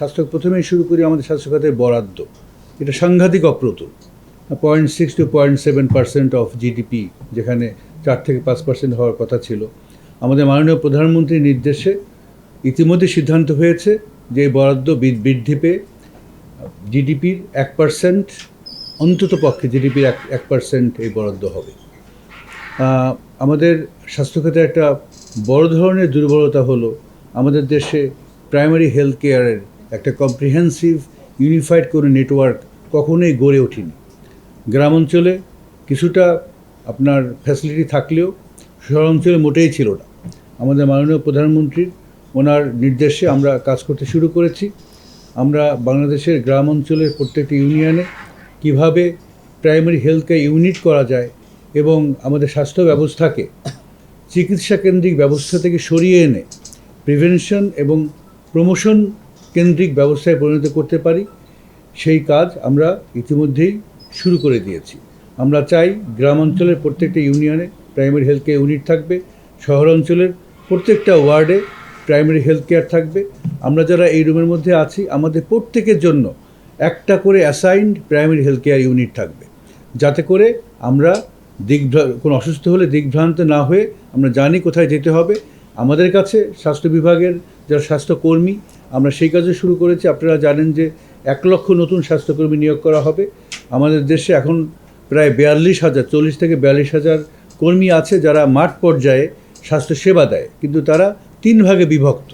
স্বাস্থ্য প্রথমেই শুরু করি আমাদের স্বাস্থ্য খাতের বরাদ্দ। এটা সাংঘাতিক অপ্রতুল, 0.6 to 0.7% অফ জিডিপি, যেখানে 4 থেকে 5% হওয়ার কথা ছিল। আমাদের মাননীয় প্রধানমন্ত্রীর নির্দেশে ইতিমধ্যে সিদ্ধান্ত হয়েছে যে এই বরাদ্দ বৃদ্ধি পেয়ে জিডিপির 1%, অন্তত পক্ষে জিডিপির 1% এই বরাদ্দ হবে। আমাদের স্বাস্থ্যখাতে একটা বড় ধরনের দুর্বলতা হলো আমাদের দেশে প্রাইমারি হেলথ কেয়ারের একটা কম্প্রিহেন্সিভ ইউনিফাইড কোনো নেটওয়ার্ক কখনোই গড়ে ওঠেনি। গ্রাম অঞ্চলে কিছুটা আপনার ফ্যাসিলিটি থাকলেও শহর অঞ্চলে মোটেই ছিল না। আমাদের মাননীয় প্রধানমন্ত্রীর ওনার নির্দেশে আমরা কাজ করতে শুরু করেছি। আমরা বাংলাদেশের গ্রাম অঞ্চলের প্রত্যেকটি ইউনিয়নে কিভাবে প্রাইমারি হেলথ কেয়ার ইউনিট করা যায় এবং আমাদের স্বাস্থ্য ব্যবস্থাকে চিকিৎসা কেন্দ্রিক ব্যবস্থা থেকে সরিয়ে এনে প্রিভেনশন এবং প্রমোশন কেন্দ্রিক ব্যবস্থায় পরিণত করতে পারি, সেই কাজ আমরা ইতিমধ্যেই শুরু করে দিয়েছি। আমরা চাই গ্রাম অঞ্চলের প্রত্যেকটা ইউনিয়নে প্রাইমারি হেলথ কেয়ার ইউনিট থাকবে, শহর অঞ্চলের প্রত্যেকটা ওয়ার্ডে প্রাইমারি হেলথ কেয়ার থাকবে। আমরা যারা এই রুমের মধ্যে আছি আমাদের প্রত্যেকের জন্য একটা করে assigned primary health care unit থাকবে, যাতে করে আমরা কোনো অসুস্থ হলে দিগ্ভ্রান্ত না হয়ে আমরা জানি কোথায় যেতে হবে। আমাদের কাছে স্বাস্থ্য বিভাগের যারা স্বাস্থ্যকর্মী, আমরা সেই কাজে শুরু করেছি। আপনারা জানেন যে 1 লক্ষ নতুন স্বাস্থ্যকর্মী নিয়োগ করা হবে। আমাদের দেশে এখন প্রায় 40 থেকে 42,000 কর্মী আছে যারা মাঠ পর্যায়ে স্বাস্থ্যসেবা দেয়, কিন্তু তারা 3 ভাগে বিভক্ত।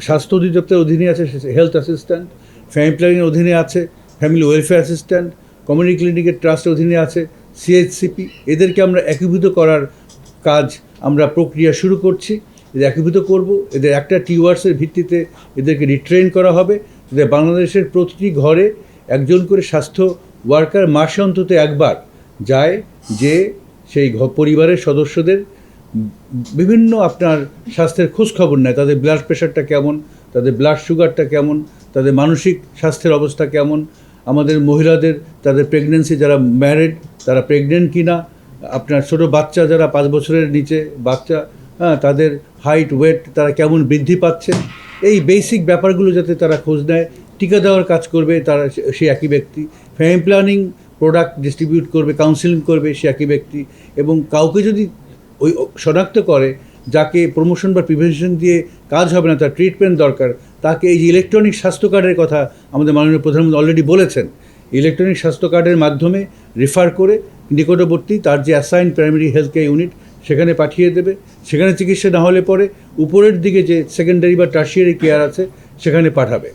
স্বাস্থ্য অধিদপ্তরের অধীনে আছে হেলথ অ্যাসিস্ট্যান্ট, ফ্যামিলি প্ল্যানিংয়ের অধীনে আছে ফ্যামিলি ওয়েলফেয়ার অ্যাসিস্ট্যান্ট, কমিউনিটি ক্লিনিকের ট্রাস্টের অধীনে আছে সিএইচসিপি। এদেরকে আমরা একীভূত করার কাজ আমরা প্রক্রিয়া শুরু করছি। এদের একীভূত করব, এদের একটা টিওয়ার্সের ভিত্তিতে এদেরকে রিট্রেন করা হবে, যাতে বাংলাদেশের প্রতিটি ঘরে একজন করে স্বাস্থ্য ওয়ার্কার মাসে অন্তত একবার যায়, যে সেই পরিবারের সদস্যদের বিভিন্ন আপনার স্বাস্থ্যের খোঁজ খবর নেয়। তাদের ব্লাড প্রেশারটা কেমন, তাদের ব্লাড সুগারটা কেমন, তাদের মানসিক স্বাস্থ্যের অবস্থা কেমন, আমাদের মহিলাদের তাদের প্রেগনেন্সি, যারা ম্যারিড তারা প্রেগনেন্ট কিনা, আপনার ছোটো বাচ্চা যারা 5 বছরের নিচে বাচ্চা, তাদের হাইট ওয়েট তারা কেমন বৃদ্ধি পাচ্ছে, এই বেসিক ব্যাপারগুলো যাতে তারা খোঁজ নেয়। টিকা দেওয়ার কাজ করবে তারা, সে একই ব্যক্তি। ফ্যামিলি প্ল্যানিং প্রোডাক্ট ডিস্ট্রিবিউট করবে, কাউন্সিলিং করবে সে একই ব্যক্তি। এবং কাউকে যদি ওই শনাক্ত করে যাকে প্রমোশন বা প্রিভেনশন দিয়ে কাজ হবে না, তার ট্রিটমেন্ট দরকার, তাকে এই যে ইলেকট্রনিক স্বাস্থ্য কার্ডের কথা আমাদের মাননীয় প্রধানমন্ত্রী অলরেডি বলেছেন, ইলেকট্রনিক স্বাস্থ্য কার্ডের মাধ্যমে রেফার করে নিকটবর্তী তার যে assign primary health care unit সেখানে পাঠিয়ে দেবে। সেখানে চিকিৎসা না হলে পরে উপরের দিকে যে সেকেন্ডারি বা টার্সিয়ারি কেয়ার আছে সেখানে পাঠাবে।